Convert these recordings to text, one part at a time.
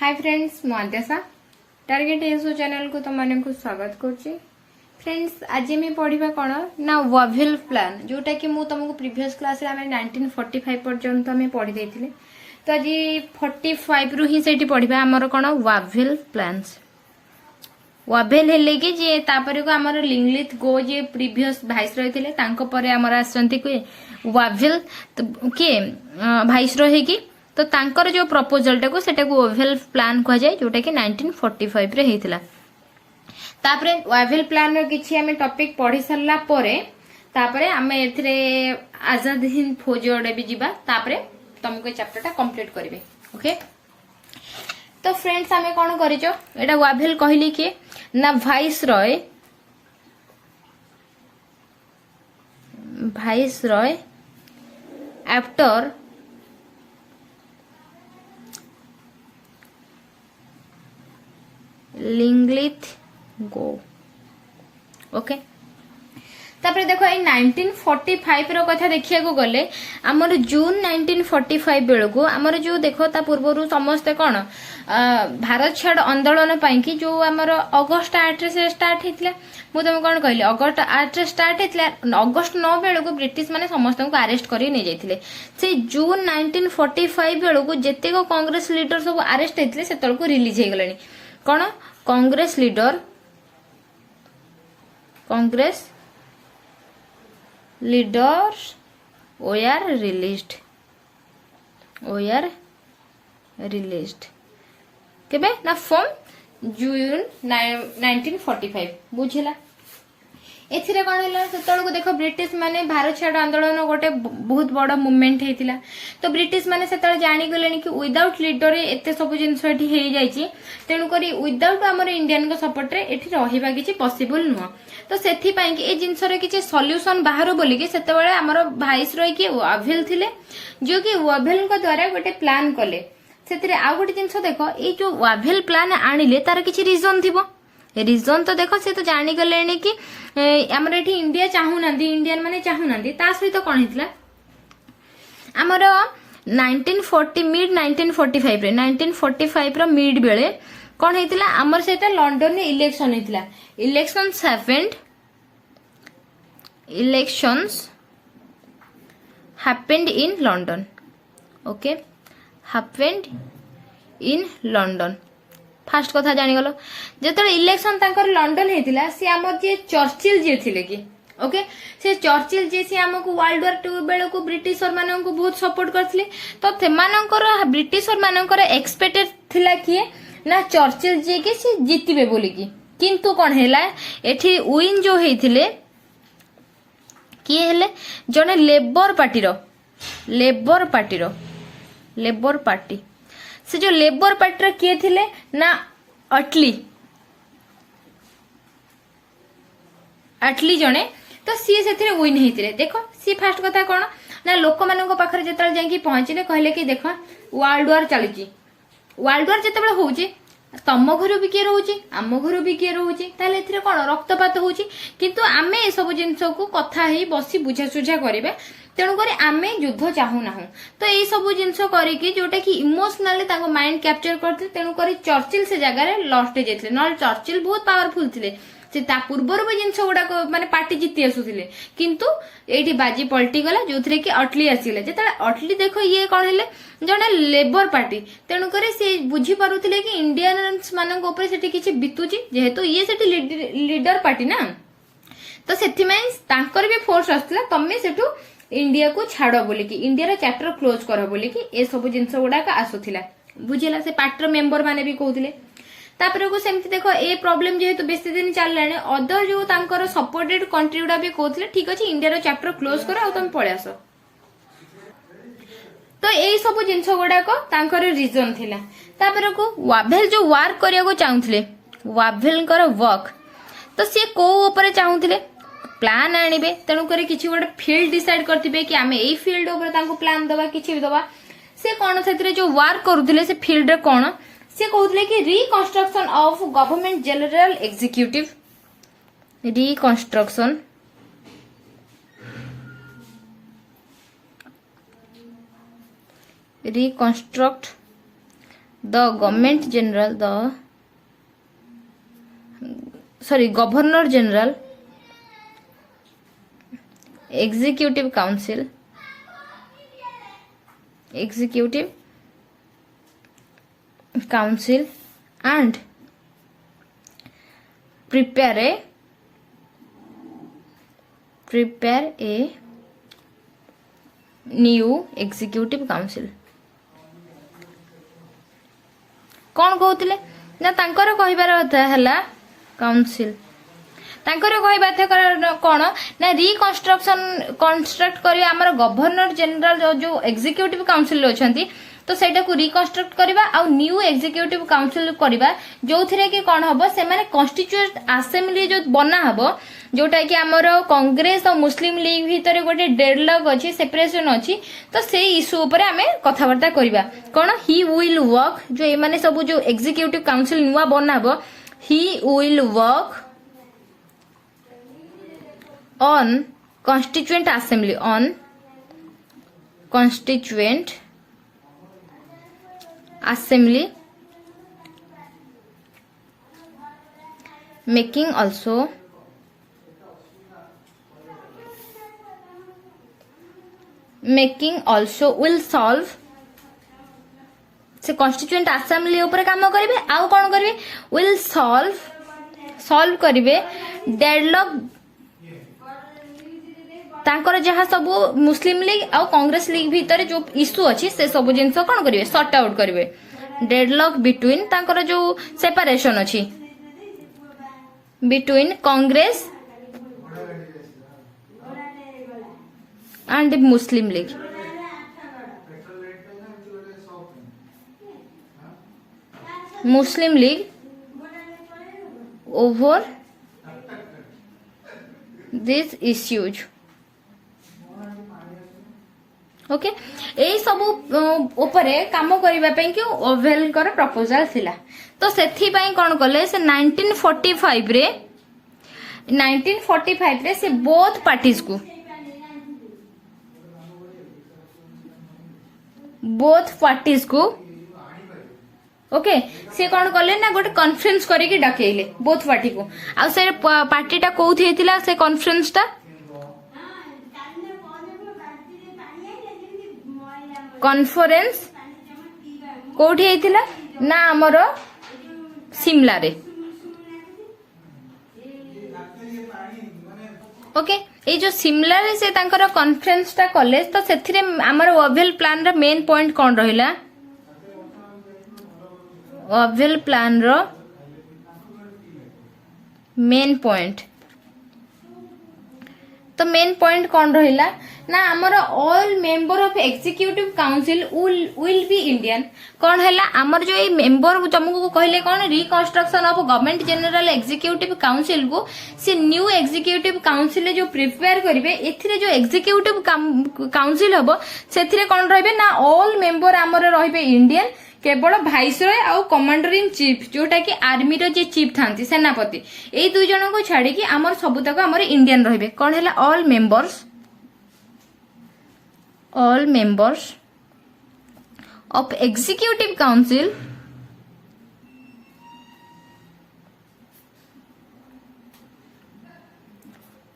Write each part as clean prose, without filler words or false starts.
Hi friends मु Adyasha target SO channel को तुम माने को स्वागत करछि। फ्रेंड्स आज मैं पढ़िबा कोन ना वावेल प्लान जोटा कि मु तुमको प्रीवियस क्लास रे हमें 1945 पर्यंत हमें पढ़ी देथिले। तो आज 45 रु ही सेठी पढ़िबा हमर कोन वावेल प्लान्स। वावेल हेले कि जे तापर को हमर लिंगलिथ गो जे प्रीवियस वाइस रहिथिले तांको परे हमर आसंती को वावेल के वाइस रहे कि तो तांकर जो प्रपोजल टाको सेटा को वावेल प्लान कह जाय जोटा कि 1945 रे हेतिला। तापरे वावेल प्लान रो किछि हमें टॉपिक पढ़ी सरला परे तापरे हमें एथरे आजाद हिंद फौज ओडे भी जिबा तापरे तुमको चैप्टर टा कंप्लीट करिवे। ओके तो फ्रेंड्स हमें कोन करिजो एटा वावेल कहली कि ना वाइस रॉय आफ्टर लिंगलिथ गो। ओके तापर देखो ये 1945 रो कथा देखिया को गले हमर जून 1945 बेल को हमर जो देखो ता पूर्वरु समस्त कोन भारत छाड़ आंदोलन पाई कि जो हमर अगस्त 8 से स्टार्ट हेतला। मु तुम कोन कहली अगस्त 8 रे स्टार्ट हेतला अगस्त 9 बेल को ब्रिटिश माने समस्त को अरेस्ट करी नै जायथिले। से जून 1945 बेल को जत्ते को कांग्रेस लीडर सब अरेस्ट हेतले से तळ को रिलीज हे गलेनी कोन कांग्रेस लीडर्स ओआर रिलीज्ड केबे ना फ्रॉम जून 1945 बुझिला। एथिरे कोन होला सेतळ को देखो ब्रिटिश माने भारत छाड़ आंदोलन गोटे बहुत बड़ मूवमेंट हेतिला। तो ब्रिटिश माने सेतळ जानि गलेनी कि विदाउट लीडर एते सब जिंस एठी हे जायछि तेनु करी विदाउट हमर इंडियन को सपोर्ट रे एठी रहिबा किछि पॉसिबल नुह। तो सेथि पई कि ए जिंस रे किछि सॉल्यूशन बाहर बोली कि सेतेबेले हमर वाइस रॉय कि वावेल थिले जो कि वावेल को द्वारा गोटे प्लान कले। सेतिरे आ गोटे जिंस देखो ए जो वावेल प्लान आनिले तार किछि रीजन थिबो। रीजन तो देखो से तो जानी गलेनी कि हमर एठी इंडिया चाहू नंदी इंडियन माने चाहू नंदी ता सहित कोन हितला हमर 1940 मिड 1945 रे 1945 रो मिड बेले कोन हितला हमर सेटा लंडन रे इलेक्शन हितला। Elections happened in London. Okay happened in London fast कथा जानी गलो जेतले इलेक्शन तांकर लंडन हेतिला से हमर जे चर्चिल जे थिले कि ओके से चर्चिल जे से हमको वर्ल्ड वॉर 2 बेले को ब्रिटिशर मानन को बहुत सपोर्ट करथले। तो थेमानकर ब्रिटिशर मानकर एक्सपेक्टेड थिला कि ना चर्चिल जे के से जीतिबे बोली कि किंतु कोन हैला एठी विन जो हेथिले कि हेले जने लेबर पार्टी से जो लेबर पार्टी रे किए थिले ना अटली जने तो सी से विन हेतिले। देखो सी फास्ट कथा कोन ना लोक मानन पाखरे जेतल जाई कि पहुंचले कहले कि देखो वर्ल्ड वॉर चलुची वर्ल्ड वॉर जेतेबेले होउची तम घर भी किए रोची आम घर भी किए रोची ताले एथिरे कोन रक्तपात होउची किंतु आमे ए सब जिंस को कथा हे बसी बुझा सुझा करिवे तेणु करी आमे युद्ध चाहू ना। तो ये सब जिंस करी कि जोटा कि इमोशनली ताको माइंड कैप्चर करथि तेणु करी चर्चिल से जगह रे लॉस्ट हे जेथले न चर्चिल बहुत पावरफुल थिले से ता पूर्वर भी जिंस गुडा को माने पार्टी जीति आसुथिले किंतु एठी बाजी पलटी गला जोथरे कि अटली आसीले जेता अटली देखो ये कोन हेले जने लेबर पार्टी तेणु करी से बुझी पारुथिले कि इंडियंस मानन ऊपर सेठी किछि बितुची जेहेतु ये सेठी लीडर पार्टी ना। तो सेथि में तांकर भी फोर्स आस्तला तम्मे सेठू इंडिया को छाड़ बोली कि इंडिया रा चैप्टर क्लोज कर बोली कि ए सब जिंस गुडा का आसुथिला बुझिला। से पार्टर मेंबर माने भी कहउथिले तापर को सेमति देखो ए प्रॉब्लम जेहेतु बेसी दिन चललाने अदर जो तांकर सपोर्टेड कंट्री गुडा भी कहउथिले ठीक अछि इंडिया रा चैप्टर क्लोज कर आ तुम पळे आसो। तो ए सब जिंस गुडा को तांकर रीजन थिला। तापर को वावेल जो वर्क करिया को चाहुथिले वावेल कर वर्क तो से को ऊपर चाहुथिले प्लान आनिबे तेणु करे किछि गोटे फील्ड डिसाइड करथिबे कि आमे एई फील्ड ऊपर तांको प्लान दबा किछि भी दबा से कोन सेतरे जो वर्क करूथिले से फील्ड रे कोन से कहउथिले कि reconstruction of government general executive reconstruct the government general governor general, executive council and prepare a new executive council. कौन कहते ना तांकर कहिबार अर्थ हैला काउंसिल तांकर कहबा थे कौन ना रिकंस्ट्रक्शन कंस्ट्रक्ट करिया हमर गवर्नर जनरल जो एग्जीक्यूटिव काउंसिल अछंती तो सेटा को रिकंस्ट्रक्ट करबा आ न्यू एग्जीक्यूटिव काउंसिल करबा जो थिरे कि कोन हबो से माने कॉन्स्टिट्यूएंट असेंबली जो बना हबो जोटा कि हमर कांग्रेस और मुस्लिम लीग भीतर गोटे डेडलॉक अछि सेपरेशन अछि तो से इशू ऊपर हमें कथावार्ता करबा कोन ही विल वर्क जो ए माने सब जो एग्जीक्यूटिव काउंसिल नुवा बना हबो he will work on constituent assembly making also will solve से constituent assembly ऊपर काम करिवे आउ कोन करिवे will solve करिवे डेडलॉक तांकर जहाँ सब मुस्लिम लीग और कांग्रेस लीग भीतर जो इशू अच्छी से सब जिनस कौन करेंगे सॉर्ट आउट करेंगे डेडलॉक बिटवीन तांकर जो सेपरेशन अच्छी between Congress and Muslim League over this issues okay एई सब ऊपरे काम करिबा पई कि ओवेल कर प्रपोजल थिला तो सेथि पई कोन करले से 1945 रे से बोथ पार्टीज को ओके से कोन करले ना गोटे कॉन्फ्रेंस करिके डकेइले बोथ पार्टी को आ से पार्टीटा कोथि हेतिला से कॉन्फ्रेंसटा कॉन्फ्रेंस कोठी हेतिला ना हमर शिमला रे ओके ए जो शिमला रे से तांकर कॉन्फ्रेंस ता कॉलेज तो सेथिरे हमर ओवेल प्लान रा मेन पॉइंट कोन रहिला ओवेल प्लान रो मेन पॉइंट तो मेन पॉइंट कौन रहिला ना हमर all member of executive council will be Indian कौन हैला हमर जो ए मेंबर तुमको कहले कौन reconstruction of government general executive council को से न्यू एग्जीक्यूटिव काउंसिल जो प्रिपेयर करिवे एथिरे जो एग्जीक्यूटिव काउंसिल हबो सेथिरे कौन रहबे ना ऑल मेंबर हमर रहबे इंडियन केवल भाइसरय आउ कमांडर इन चीफ जोटा कि आर्मी रो जे चीफ थांती सेनापति ए दुई जन को छाड़ी कि हमर सबुतक हमर इंडियन रहबे कोन हैला all members of executive council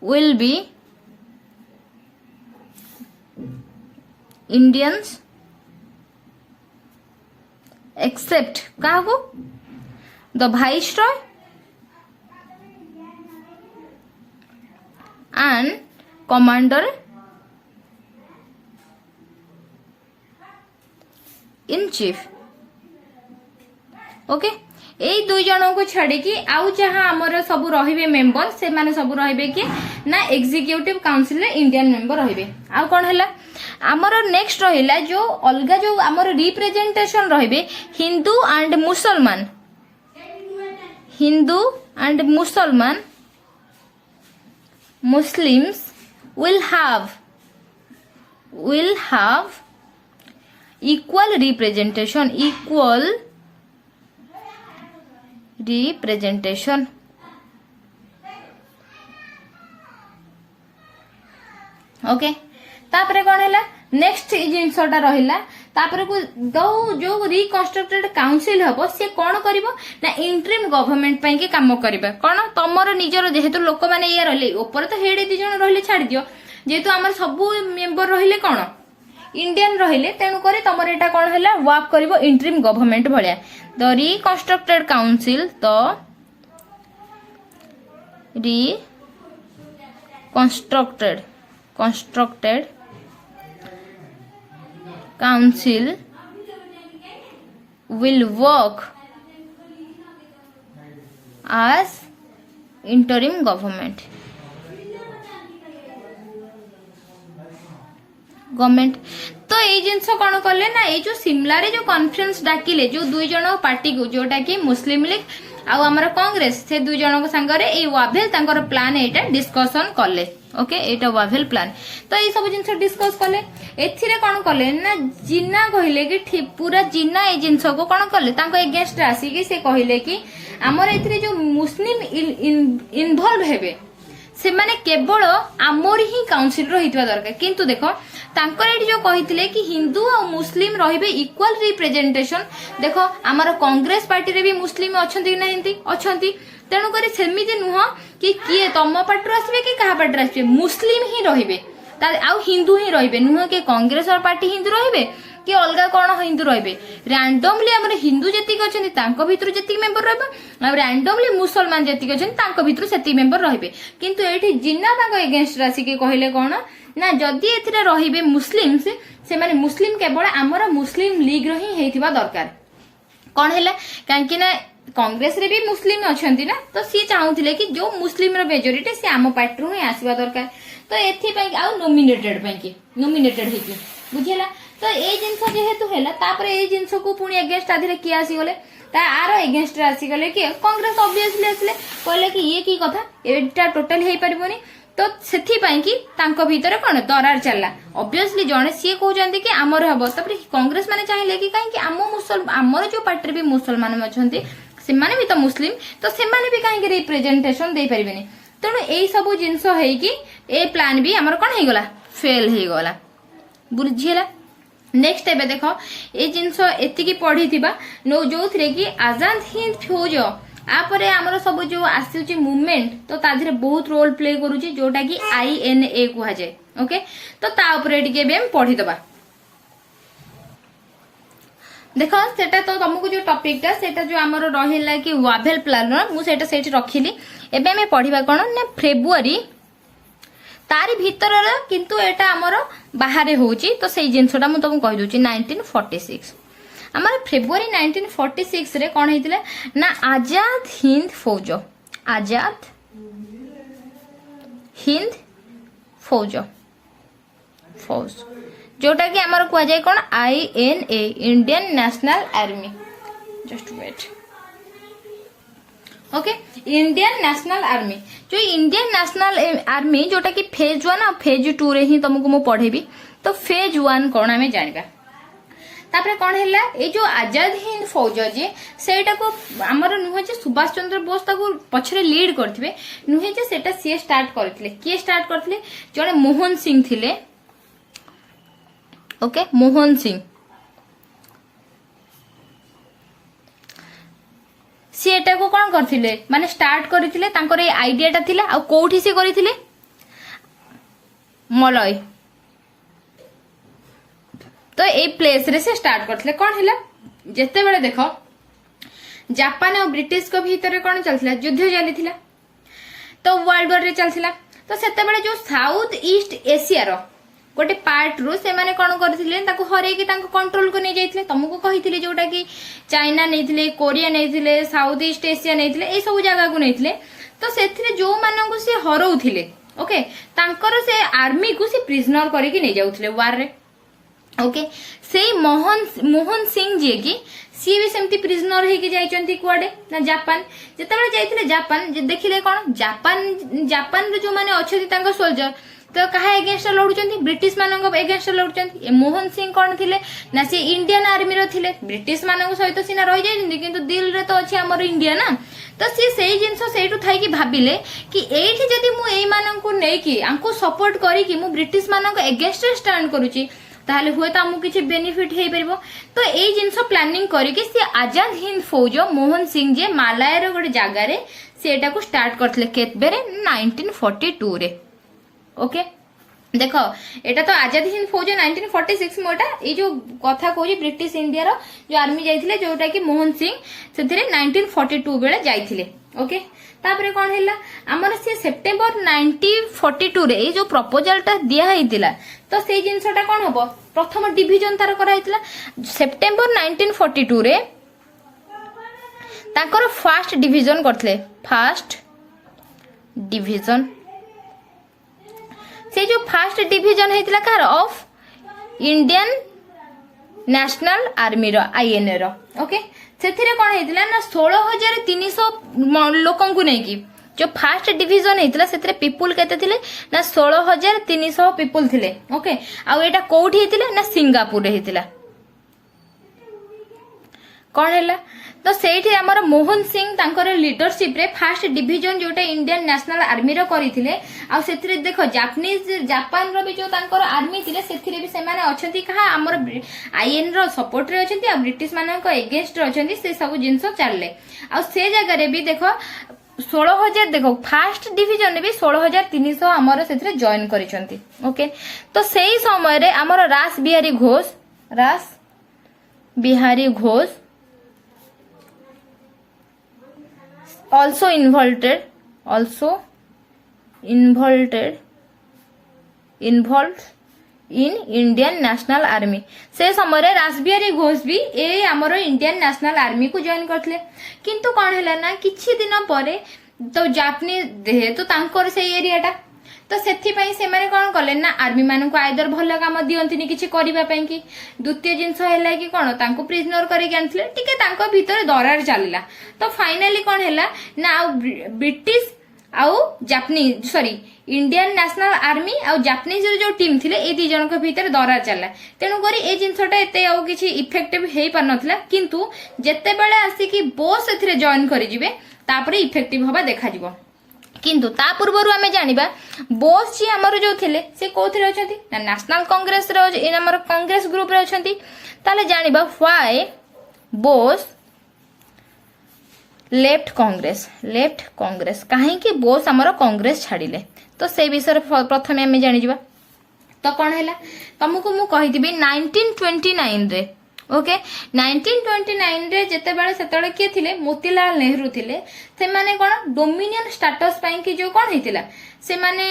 will be Indians except काहको the viceroy and commander in chief okay एई दुई जन को छाड़ी कि आउ जहां हमर सब रहिबे मेंबर से माने सब रहिबे कि ना एग्जीक्यूटिव काउंसिल रे इंडियन मेंबर रहिबे आउ कोन हैला हमर नेक्स्ट रहिला जो अलगा जो हमर रिप्रेजेंटेशन रहिबे हिंदू एंड मुसलमान Muslims will have equal representation okay तापर कौन है नेक्स्ट जिनसटा रहा तापर को जो रिकन्स्ट्रक्टेड काउंसिल हम सी कौन कर इंटरिम गवर्नमेंट पे के काम करिबा कौन तमर निजर जेहेतु लोक मैंने ये रही ऊपर तो हेड 2 जन रही छाड़ दियो जेहेतु आम सबू मेंबर रहिले कौन इंडियन रहिले तेणुक तुम यहाँ कौन है वर्क कर interim government Bhaya the reconstructed council the constructed council will work as interim government तो ये जिनस कौन कले ना ये जो सिमला रे जो कॉन्फ्रेंस डाकिले जो 2 जन पार्टी को जोटा कि मुस्लिम लीग आउ आमर कांग्रेस से 2 जन संगरे ए वाभेल तांकर प्लान एटा डिस्कशन कले ओके एटा वाभेल प्लान तो ये सब जिनस डिस्कस कले एथिरे कौन कले ना जिन्ना कहले कि पूरा जिन्ना ए जिनस को कौन कले तांको एगेंस्ट आसी कि से कहले कि आमर एथिरे जो मुस्लिम इन्वॉल्व हेबे से माने केवल आमर ही काउंसिल रहितवा दरकार किंतु देखो तांकर एठी जो कहितले कि हिंदू और मुस्लिम रहिबे इक्वल रिप्रेजेंटेशन देखो आमर कांग्रेस पार्टी रे भी मुस्लिम अछंती कि नहीं अछंती तेणु करी सेमिति नुह कि किए तम पार्टी आसबे कि कहा पार्टी आसबे मुस्लिम ही रहिबे आउ हिंदू ही रहिबे नुह कि कांग्रेस और पार्टी हिंदू रहिबे कि अलग कौन हिंदू रहिबे रैंडमली आमर हिंदू जतिक अछंती तांको भितरु जतिक मेंबर रहबे और रैंडमली मुसलमान जतिक अछंती तांको भितरु सेति मेंबर रहिबे किंतु एठी जिन्ना तांको एगेंस्ट राशि के कहले कोन ना जदि एथिरे रहिबे मुस्लिम से माने मुस्लिम केवल आमर मुस्लिम लीग रो ही हेतिबा दरकार कोन हैला कांकी ना कांग्रेस रे भी मुस्लिम अछंती ना तो सी चाहूथिले कि जो मुस्लिम रो मेजॉरिटी से आम पार्टी रो ही आसीबा दरकार तो एथि पई आ नॉमिनेटेड पई कि नॉमिनेटेड हे कि बुझिला तो ए जिनस जेहेतु हैला तापर ए जिनस को पुनी अगेंस्ट आधिरे किए आसी गले ता आर अगेंस्ट आसी गले कि कांग्रेस ऑब्वियसली आसले कहले कि ये की कथा एटा टोटल हे परिबोनी तो सेथि पई कि तांको भीतर कोन दरार चलला ऑब्वियसली जणे सी कहउजंती कि आमर हबो तपर कांग्रेस माने चाहिले कि काहे कि आमर जो पार्टी भी मुसलमान अछंती से माने भी तो मुस्लिम तो से माने भी काहे कि रिप्रेजेंटेशन दे परिबेनी तणु एई सब जिनस हे कि ए प्लान भी हमर कोन हे गला फेल हे गला बुझिला नेक्स्ट एबे देखो ए जिनस एतिकी पढ़ी थिबा नो जो थरे कि आजाद हिंद फौज आपर आमर सब जो आसुची मूवमेंट तो ताधरे बहुत रोल प्ले करूची जोटा कि INA कुहा जाय ओके तो ता ऊपर टिके बे हम पढ़ी दबा देखो सेटा तो तुमको जो टॉपिक टा सेटा जो आमर रहिला कि वाभेल प्लान मु सेटा सेठी रखिली एबे हम पढ़िबा कोन ना फेब्रुआरी तारी भीतर किंतु एटा आमर बाहर होची तो सेई जिंसटा मु तुमको कहि दोची 1946 आमर फेब्रुआरी 1946 रे कोन हेतिले ना आजाद हिंद फौज जोटा कि आमर कुआ जाय कोन INA Indian national Army just wait okay Indian national Army जो इंडियन नेशनल आर्मी जोटा कि फेज 1 और फेज 2 रे ही तुमको मु पढ़ेबी तो फेज 1 कोन हमें जानिबा तापर कोन हैला ए जो आजाद हिंद फौज जे सेटा को हमर नुहे जे सुभाष चंद्र बोस ताको पछरे लीड करथिबे नुहे जे सेटा सी स्टार्ट करथिले के स्टार्ट करथिले जने मोहन सिंह थिले ओके मोहन सिंह सी एटा को कोन करथिले माने स्टार्ट करथिले तांकर ए आइडियाटा थिला आ कोठी से करथिले मलय तो ए प्लेस रे से स्टार्ट करथिले कोन हैला जेते बेले देखो जापान और ब्रिटिश को भीतर कोन चलथिला युद्ध चलीथिला तो वर्ल्ड वॉर रे चलथिला तो सेते बेले जो साउथ ईस्ट एशिया रो गोटे पार्ट रु से माने कोन करथिले ताको हरे कि ताको कंट्रोल को नै जाइथिले तुमको कहिथिले जोटा कि चाइना नैथिले कोरिया नैथिले साउथ ईस्ट एशिया नैथिले ए सब जगह को नैथिले तो सेथिरे जो मानन को से हरौथिले ओके तांकर से आर्मी को से प्रिजनर करी कि नै जाउथिले वार रे ओके से मोहन सिंह जी की सी भी सेमती प्रिजनर हे कि जाइचंती कुआडे ना जापान जेतेबेले जाइथिले जापान जे देखिले कोन जापान रे जो माने अछथि तांको सोल्जर तो कहा एगेन्स्ट लड़ुचंती ब्रिटिश मानक एगेन्स्ट लड़ुचंती मोहन सिंह कौन थिले ना सी इंडियन आर्मी रो थिले ब्रिटिश मानक सहित सीना रही जाइछन्ती किंतु दिल रे तो अछि हमर इंडिया ना तो सी सेही जिंस सेठु थाई कि भाबिले कि एठी जदी मु एई मानक नै कि आंको सपोर्ट करी कि मु ब्रिटिश मानक एगेन्स्ट स्टैंड करूची ताहले हुए तो आमको किसी बेनिफिट हो पार तो यही जिनस प्लानिंग करके सी आजाद हिंद फौज मोहन सिंह जे मालायर गोटे जगार सेटा को स्टार्ट करथिले केतबेरे 1942 रे ओके देखो एटा तो आजाद हिंद फौज 1946 मोटा ये जो कथा कहूँ ब्रिटिश इंडिया रो जो आर्मी जाइथिले जोटा कि मोहन सिंह से 1942 बेले जाइथिले ओके तापरे कौन हैला हमर से सेप्टेम्बर 1942 रे जो प्रपोजल टा दिया हैतिला तो से जिनसटा कौन हबो प्रथम डिवीजन तार करा हैतिला सेप्टेम्बर 1942 रे ताकर फर्स्ट डिवीजन करथले फर्स्ट डिवीजन से जो फर्स्ट डिवीजन हैतिला कार ऑफ इंडियन नेशनल आर्मी रो आईएनए रो ओके सेथिरे कोन हेतिला ना 16300 लोकन को नै कि जो फर्स्ट डिवीजन हेतिला सेथिरे पीपल केते थिले ना 16300 पीपल थिले ओके आ एटा कोठी हेतिला ना सिंगापुर रे हेतिला कोन हैला तो सेठी हमर मोहन सिंह तांकर लीडरशिप रे फर्स्ट डिवीजन जोटा इंडियन नेशनल आर्मी रो करिथिले आ सेथिरे देखो जापानीज जापान रो भी जो तांकर आर्मी थिले सेथिरे भी से माने अछंती कहा हमर आईएन रो सपोर्ट रे अछंती आ ब्रिटिश मानन को अगेंस्ट रो अछंती से सब जिंसो चालले आ से जगह रे भी देखो 16000 देखो फर्स्ट डिवीजन रे भी 16300 हमर सेथिरे जॉइन करिसंती ओके तो सेही समय रे हमर रास Bihari Ghosh also involved in Indian National Army से समय रे रासबिहारी घोष भी ए हमर इंडियन नेशनल आर्मी को जॉइन करथले किंतु कोन हैला ना किछि दिन परे तो जापानीज देहे तो तांकर से एरियाटा तो सेथि पई से माने कोन करले ना आर्मी मानन को आइदर भल काम दियंतिनी किछि करिबा पई कि द्वितीय जिंस हैला कि कोन तांको प्रिजनर करी कैंसले टिके तांको भीतर दरार चलिला तो फाइनली कोन हैला ना ब्रिटिश आउ Japanese sorry Indian national army आउ जापानीज जो टीम थिले ए दी जन को भीतर दरार चला तेनु करी ए जिंसटा एते आउ किछि इफेक्टिव हेई पर नथला किंतु जत्ते बेले आसी कि बोस एथिरे जॉइन करि जिवे तापरे इफेक्टिव होबा देखा जिवो किंतु ता पूर्वरु हमें जानिबा बोस जी हमर जो थिले से कोथिरे अछंती ना नेशनल कांग्रेस रे हमर कांग्रेस ग्रुप रे अछंती ताले जानिबा व्हाई बोस लेफ्ट कांग्रेस काहे कि बोस हमर कांग्रेस छाडिले तो से विषय प्रथमे हमें जानि जिबा तो कोन हैला तुमको मु कहि दिबी 1929 रे ओके 1929 रे जते बेले सेतळे के थिले मोतीलाल नेहरू थिले से माने कोन डोमिनियन स्टेटस पई कि जो कोन हेतिला से माने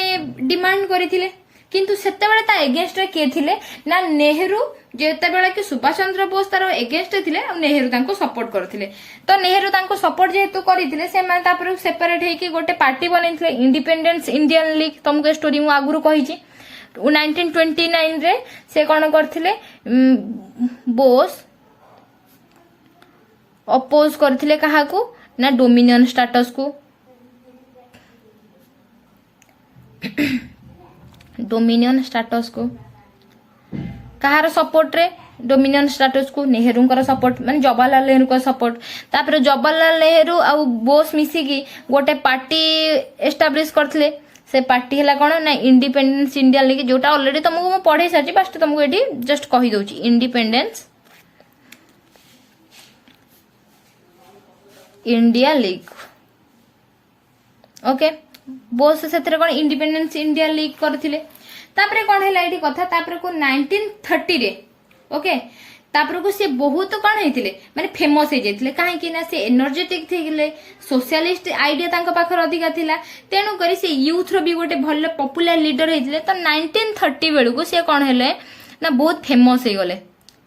डिमांड करिथिले किंतु सेते बेले ता अगेंस्ट रे के थिले ना नेहरू जते बेले कि सुभाष चंद्र बोस तार अगेंस्ट थिले आ नेहरू तांको सपोर्ट करथिले तो नेहरू तांको सपोर्ट जेहेतु करिथिले से माने तापर सेपरेट हे कि गोटे पार्टी बनेथिले इंडिपेंडेंस इंडियन लीग तुमको स्टोरी मु आगुरु कहिची 1929 रे से कोन करथिले बोस अपोज करथिले कहा को ना डोमिनियन स्टेटस को कहार सपोर्ट रे डोमिनियन स्टेटस को नेहरू कर सपोर्ट माने जवाहरलाल नेहरू का सपोर्ट तापर जवाहरलाल नेहरू आ बोस मिसी की गोटे पार्टी एस्टाब्लिश करथिले से पार्टी हला कोन ना इंडिपेंडेंस इंडिया लीग जोटा ऑलरेडी तुमको मु पढे साची बस तुमको एठी जस्ट कहि दोची independence India league okay Bose सेथरे कोन इंडिपेंडेंस इंडिया लीग करथिले तापरे कोन हैला एठी कथा तापरे को 1930 रे ओके तापर को से बहुत कौन होते माने फेमस हो जाते कहीं कि ना से एनर्जेटिक थे सोशलिस्ट आइडिया तांको पाखर अधिका थिला तेणु करी से यूथ रो भी गोटे भल पॉपुलर लीडर होते तो 1930 बेलू को से कौन हेले ना बहुत फेमस हो गले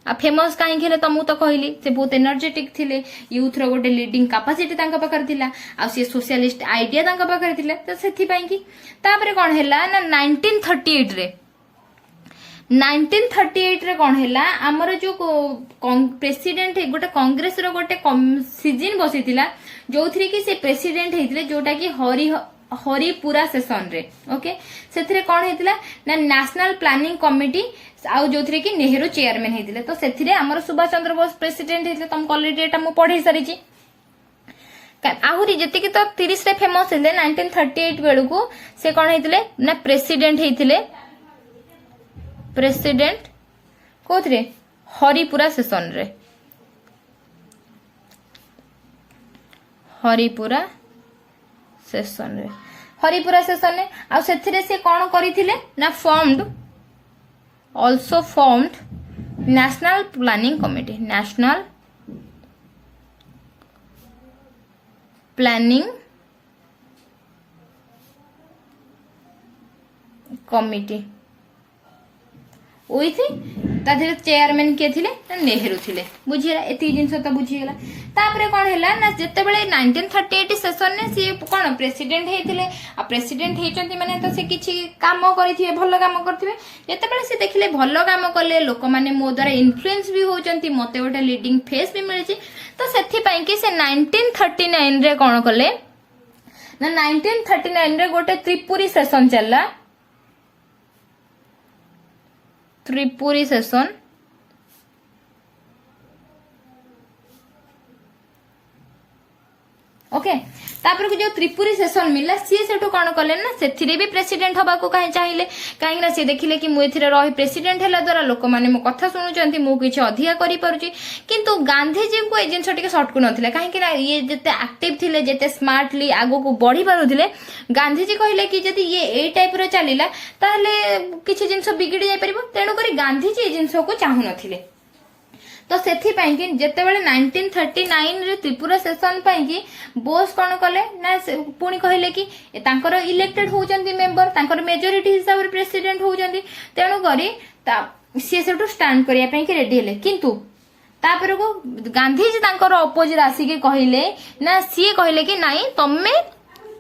आ फेमस कहीं हेले तुमको तो कहली से बहुत एनर्जेटिक थिले यूथ रो गोटे लीडिंग कैपेसिटी तांको पाखर थिला आ से सोशलिस्ट आइडिया तांको पाखर थिला तो सेथि पई कि तापर कौन हैला ना 1938 रे 1938 रे कौन हैला हमर जो प्रेसिडेंट गोटे कांग्रेस रो गोटे सीजन बसितिला जोथरे कि से प्रेसिडेंट हेतिले जोटा कि हरिपुरा सेशन रे ओके से कौन होता ना नेशनल प्लानिंग कमिटी आउ जो कि नेहरू चेयरमैन होते तो से आमर सुभाष चंद्र बोस प्रेसिडेंट होते तुमको अलरेडी एटा मु पढ़ी सारी आहरी जी तो 30 रे फेमस होते 1938 बेलू से कौन होते ना प्रेसिडेंट होते प्रेसिडेंट कोथरे हरिपुरा सेशन रे हरिपुरा सेशन रे हरिपुरा सेशन रे आ सेथिरे से कौन करथिले ना formed also formed national planning committee national planning committee with ताधीरे चेयरमैन किए थिले नेहरू थिले बुझीला एती जिंस तो बुझीगला तापरे कोन हैला ना जत्ते बेले 1938 सेशन ने सी कोन प्रेसिडेंट हेथिले आ प्रेसिडेंट हेचंती माने तो से किछि काम करिथिबे भलो काम करथिबे जत्ते बेले से देखिले भलो काम करले लोक माने मो द्वारा इन्फ्लुएंस भी होचंती मते ओटा लीडिंग फेस भी मिलछि तो सेथि पई कि से 1939 रे कोन करले ना 1939 रे गोटे त्रिपुरी सेशन चलला त्रिपुरी सेशन ओके तापर जो त्रिपुरी सेशन मिला सी सेठू कौन कले ना से भी प्रेसिडेंट हवा को कहीं चाहिए कहीं सी देखिले कि मुझे रही प्रेसिडेंट है द्वारा लोक मैंने मो कथा शुणुंट मुझे अधिका करें किंतु गांधीजी को ये जिन सटकु ना कहीं ये जिते एक्टिव थे जिते स्मार्टली आगो को बढ़ी पारुले गांधीजी कहले कि जदि ये ए टाइप रो चलिला ताहले किछि जिंस बिगड़ी जाय परबो तेणु करी गांधीजी ये जिंस को चाहू नथिले तो सेथि पई कि जते बेले 1939 रे त्रिपुरा सेशन पई कि बोस कोन कले ना पुणी कहले कि तांकर इलेक्टेड होजंती मेंबर तांकर मेजॉरिटी हिसाब रे प्रेसिडेंट होजंती तेणु करी सी सेटू स्टैंड करिया पई कि रेडी हेले किंतु तापर को गांधीजी तांकर अपोजिट आसी कहले ना सी कहले कि नाही तम्मे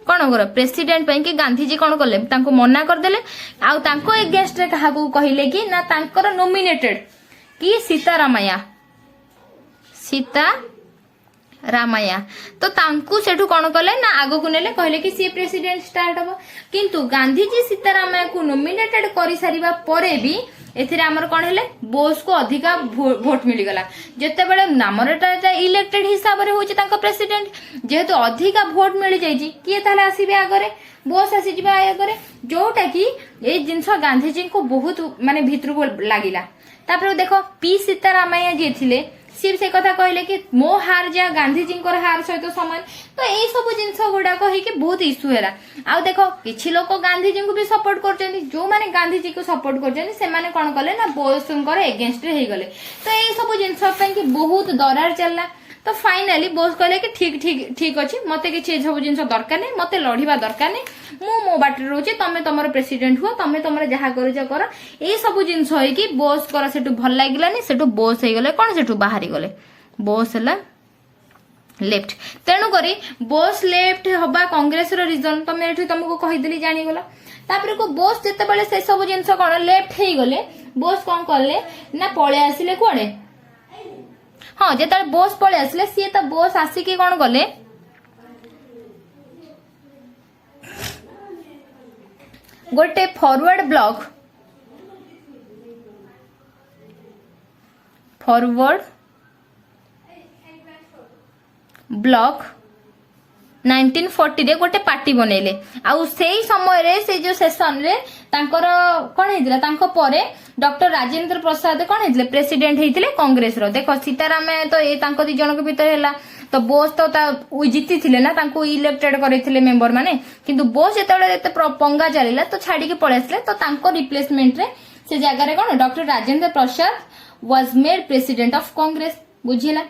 कौन कर प्रेसिडेंट पई कि गांधीजी कौन कले तांको मना कर देले आ तांको एगेंस्ट रे कहा को कहले कि ना तांकर नॉमिनेटेड कि सीतारामैया सीता रामैया तो तांकू सेठू कौन कले ना आगो को नेले कहले कि सी प्रेसिडेंट स्टार्ट हबो किंतु गांधीजी सीतारामैया को नॉमिनेटेड करि सारिबा परे भी एथिरे हमर कोन हेले बोस को अधिका वोट मिली गला जते बेले नामरटा इलेक्टेड हिसाब रे होची तांको प्रेसिडेंट जेहेतु अधिका वोट मिली जाई जी किए ताले आसीबे आगरे बोस आसी जिबा आगरे जोटा कि ए जिंस गांधीजी को बहुत माने भितर को लागिला तापर देखो पी सीतारामैया जे थिले सी से कथा कहले कि मो हार जा गांधीजी हार सहित सामान तो यही सब जिनस गुड़ा कहीकि बहुत इश्यू है आ देखो किछि लोक गांधीजी को भी सपोर्ट करछन्ती जो माने गांधीजी को सपोर्ट करछन्ती से माने कोन कले ना बोस एगेंस्ट रे हे गले तो यही सब जिनस पे कि बहुत दरार चलला तो फाइनाली बोस कहले कि ठीक ठीक ठीक अछि मते किछि सब जिनस दरकार नै मते लढिबा दरकार नै मो बाटर रोचे तमे तमर प्रेसिडेंट हुआ तमे तमर जहा करूछ कर ए सब जिनस होई कि बोस कर सेटू भल लागिलानी सेटू बोस हे गले कोन सेटू बाहरी गले बोस हला लेफ्ट तेणु करी बोस लेफ्ट हबा कांग्रेस रो रीजन तमे एठी तुमको कहि देली जानि गला तापर को बोस जते बेले से सब जिनस कोन लेफ्ट हे गले बोस कोन करले ना पळे आसिले कोडे हाँ जेता बोस पळे आसिले सी त बोस आसी के कोन गले गोटे फॉरवर्ड ब्लॉक ब्लॉक 1940 रे गोटे पार्टी बनेले आउ सेही समय रे से जो सेशन रे तांकर कोन हेतिला तांको परे डॉक्टर राजेंद्र प्रसाद कोन हेतिले प्रेसिडेंट हेतिले कांग्रेस रो देखो सीतारामैया तो ए तांको दि जन के भीतर हैला तो बोस तो जीति थिले ना तांको इलेक्टेड करैथिले मेंबर माने किंतु बोस जेतेबेले एते पंगा चलिला तो छाडी के पळे आसले तो तांको रिप्लेसमेंट रे से जगह रे कोन doctor Rajendra Prasad was made president of Congress बुझिला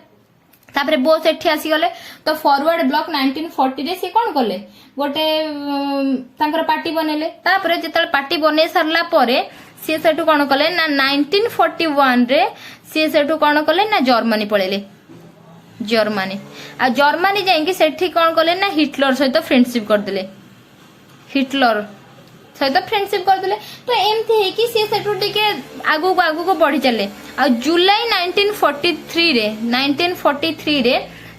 तापरे बोस एठी आसी गले तो फॉरवर्ड ब्लॉक 1940 रे से कोन करले गोटे तांकर पार्टी बनेले तापरे जेतेबेले पार्टी बने सरला परे से सेटू कोन करले ना 1941 रे से सेटू कोन करले ना जर्मनी पळेले जर्मनी आ जर्मनी जाइए सेठी कौन कले ना हिटलर सहित फ्रेंडशिप करदेले हिटलर सहित फ्रेंडशिप करदेले तो एमती है कि सी सेठू टिके आगु को बढ़ी चले आ जुलाई 1943 रे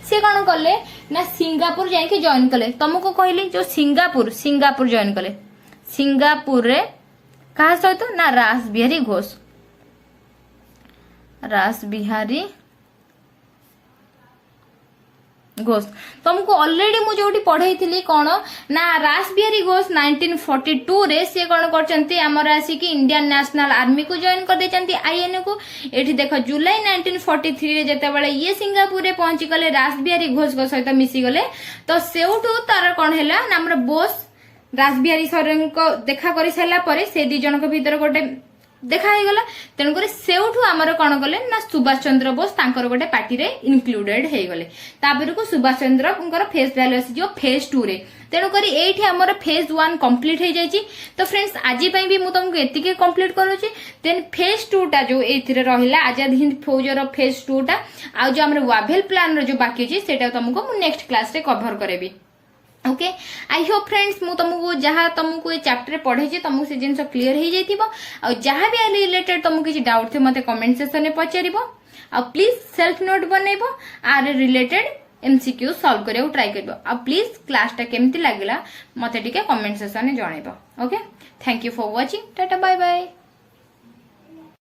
से कौन कले ना सिंगापुर जाके जॉइन कले तुमको कहली जो सिंगापुर जॉइन कले सिंगापुर रे कहा सहित ना रास बिहारी घोष घोष तुमको ऑलरेडी मु जोटी पढ़ाई थी कौन ना रास बिहारी घोष 1942 रे से कौन करचंती हमर आसी कि इंडियन नेशनल आर्मी को जॉइन कर देचंती आईएनए को एठी देखो जुलाई 1943 रे जते बेले ये सिंगापुर रे पहुंची गले रास बिहारी घोष को सहित मिसी गले तो सेउठू तार कौन हैला ना हमर बोस रास बिहारी सर को देखा करि साला परे से दी जन को भीतर गोटे देखा हो गला तेणुकर सेउठू आमर कौन कले ना सुभाष चंद्र बोस तांकर गोटे पार्टी रे इनक्लूडेड हो गले तापर को सुभाष चंद्र फेस वैल्यू आसी जो फेज 2 रे तेणुकर एठी आमर फेज 1 कंप्लीट हो जाइए तो फ्रेंड्स आज भी मुझे तुमको एतिके कंप्लीट करूची देन फेज 2 टा जो एथिरे रहिला आजाद हिंद फौजर फेज 2 टा आ जो हमर वाभेल प्लान रो जो बाकी अछि सेटा तुमको मु नेक्स्ट क्लास रे कवर करेबी ओके आई होप फ्रेंड्स मु तुमको जहाँ तुमको ये चैप्टर पढ़े तुमको से जिन क्लीयर हो जाइए जहाँ भी रिलेटेड तुमको किसी डाउट थे मत कमेंट सेक्शन में पचार प्लीज सेल्फ नोट बनइब आर रिलेटेड एमसीक्यू सॉल्व करिया ट्राई कर प्लीज क्लासटा केमती लगला मत कमेंट सेक्शन में जनइब okay thank you for watching tata bye bye.